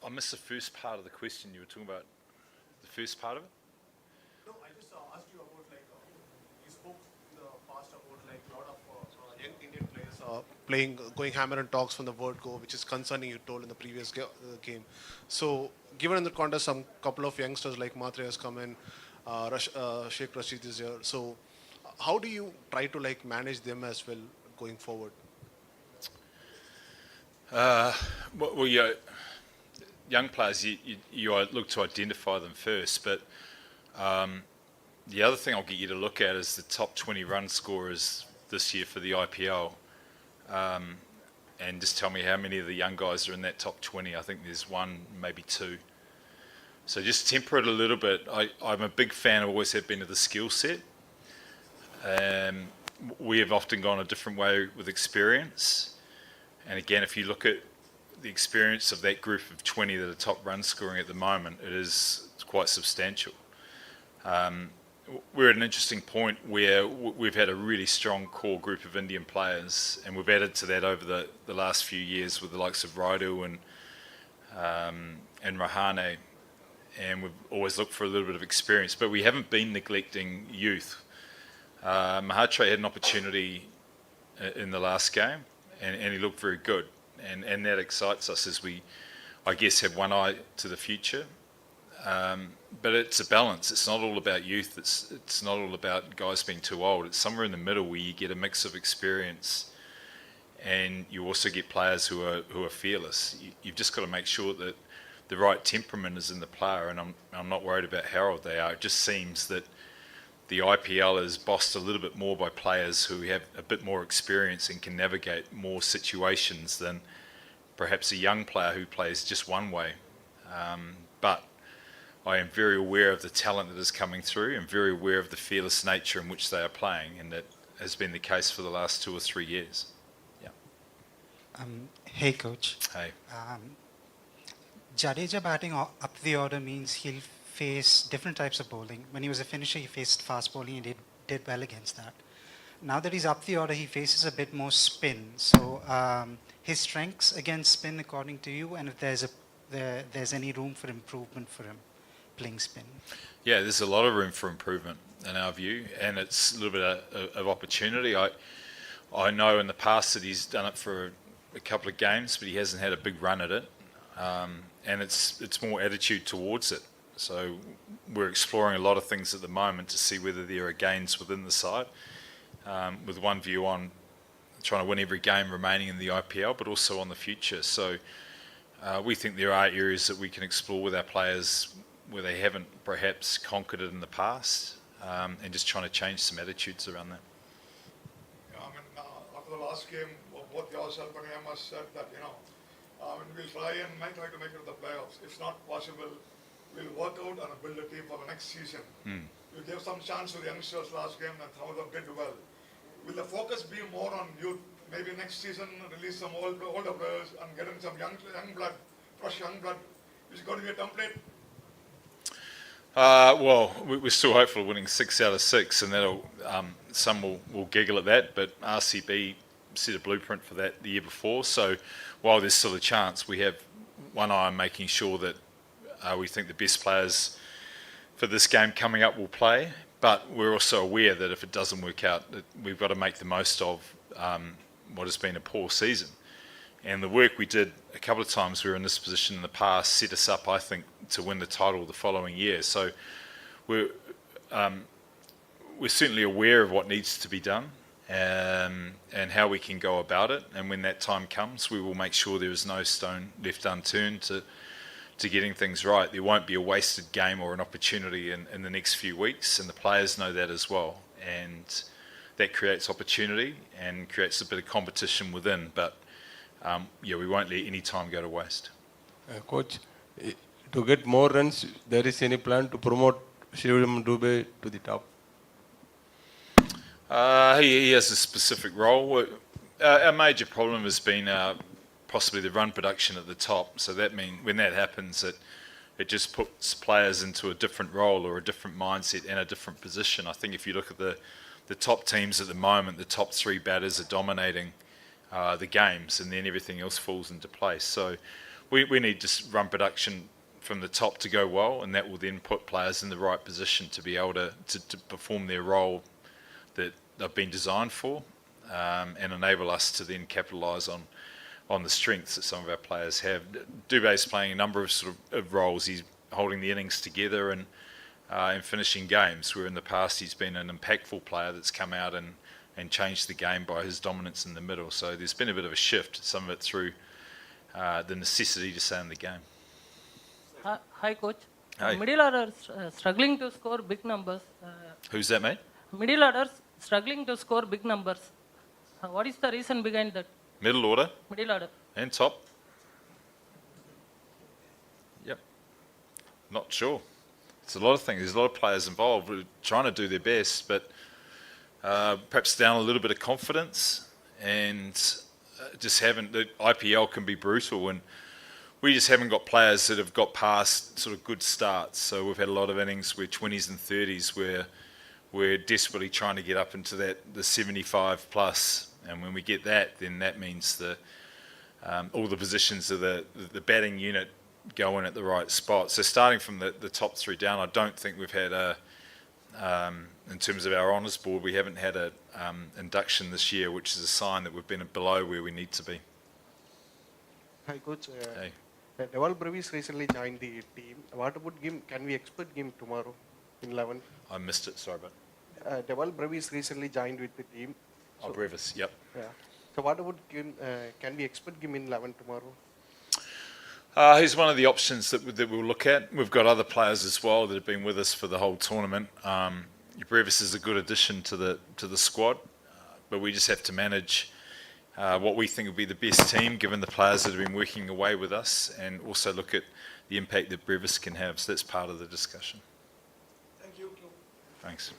I missed the first part of the question. You were talking about the first part of it? No, I just asked you about you spoke in the past about a lot of young Indian players going hammer and talks from the word go, which is concerning, you told in the previous game. So given in the context, some couple of youngsters like Matre has come in, Sheikh Rashid is here. So how do you try to manage them as well going forward? Well, young players, you look to identify them first, but the other thing I'll get you to look at is the top 20 run scorers this year for the IPL, and just tell me how many of the young guys are in that top 20. I think there's one, maybe two. So just temper it a little bit. I'm a big fan, always have been, of the skill set. We have often gone a different way with experience. And again, if you look at the experience of that group of 20 that are top run scoring at the moment, it's quite substantial. We're at an interesting point where we've had a really strong core group of Indian players, and we've added to that over the last few years with the likes of Raidu and Rahane, and we've always looked for a little bit of experience, but we haven't been neglecting youth. Mahatre had an opportunity in the last game, and he looked very good, and that excites us as we, I guess, have one eye to the future. But it's a balance. It's not all about youth. It's not all about guys being too old. It's somewhere in the middle where you get a mix of experience, and you also get players who are fearless. You've just got to make sure that the right temperament is in the player, and I'm not worried about how old they are. It just seems that the IPL is bossed a little bit more by players who have a bit more experience and can navigate more situations than perhaps a young player who plays just one way. But I am very aware of the talent that is coming through and very aware of the fearless nature in which they are playing, and that has been the case for the last 2 or 3 years. Yeah. Hey, Coach. Hey. Jadeja batting up the order means he'll face different types of bowling. When he was a finisher, he faced fast bowling and did well against that. Now that he's up the order, he faces a bit more spin. So his strengths against spin, according to you, and if there's any room for improvement for him playing spin? Yeah, there's a lot of room for improvement in our view, and it's a little bit of opportunity. I know in the past that he's done it for a couple of games, but he hasn't had a big run at it, and it's more attitude towards it. So we're exploring a lot of things at the moment to see whether there are gains within the side, with one view on trying to win every game remaining in the IPL, but also on the future. So we think there are areas that we can explore with our players where they haven't perhaps conquered it in the past, and just trying to change some attitudes around that. Yeah, after the last game, both yourself and Amos said that, we'll try to make it to the playoffs. If not possible, we'll work out and build a team for the next season. You gave some chance to the youngsters last game and some of them did well. Will the focus be more on youth? Maybe next season release some older players and get in some young blood, fresh young blood. Is it going to be a template? Well, we're still hopeful of winning 6 out of 6, and that'll some will giggle at that, but RCB set a blueprint for that the year before. So while there's still a chance, we have one eye on making sure that we think the best players for this game coming up will play, but we're also aware that if it doesn't work out, that we've got to make the most of what has been a poor season. And the work we did a couple of times we were in this position in the past set us up, I think, to win the title the following year. So we're certainly aware of what needs to be done, and how we can go about it. And when that time comes, we will make sure there is no stone left unturned to getting things right. There won't be a wasted game or an opportunity in the next few weeks, and the players know that as well. And that creates opportunity and creates a bit of competition within. But we won't let any time go to waste. Coach, to get more runs, there is any plan to promote Shivam Dube to the top? He has a specific role. Our major problem has been possibly the run production at the top. So that means when that happens, it just puts players into a different role or a different mindset and a different position. I think if you look at the top teams at the moment, the top 3 batters are dominating the games, and then everything else falls into place. So we need just run production from the top to go well, and that will then put players in the right position to be able to perform their role that they've been designed for, and enable us to then capitalise on the strengths that some of our players have. Dubé's playing a number of of roles. He's holding the innings together and finishing games, where in the past he's been an impactful player that's come out and changed the game by his dominance in the middle. So there's been a bit of a shift, some of it through the necessity to stay in the game. Hi, coach. Hi. Middle order struggling to score big numbers. Who's that, mate? Middle orders struggling to score big numbers. What is the reason behind that? Middle order Middle order. and top? Yep. Not sure. It's a lot of things. There's a lot of players involved who are trying to do their best, but perhaps down a little bit of confidence, and just haven't. The IPL can be brutal, and we just haven't got players that have got past sort of good starts. So we've had a lot of innings where 20s and 30s where we're desperately trying to get up into the 75 plus, and when we get that, then that means all the positions of the batting unit go in at the right spot. So starting from the top three down, I don't think we've had in terms of our honours board, we haven't had a induction this year, which is a sign that we've been below where we need to be. Hi, coach. Hey. Deval Brevis recently joined the team. What about him? Can we expect him tomorrow in 11? I missed it, sorry, but Deval Brevis recently joined with the team. oh, Brevis, yep. Yeah. So what about him? Can we expect him in 11 tomorrow? He's one of the options that we'll look at. We've got other players as well that have been with us for the whole tournament. Brevis is a good addition to the squad, but we just have to manage what we think will be the best team given the players that have been working away with us, and also look at the impact that Brevis can have. So that's part of the discussion. Thank you. Thanks.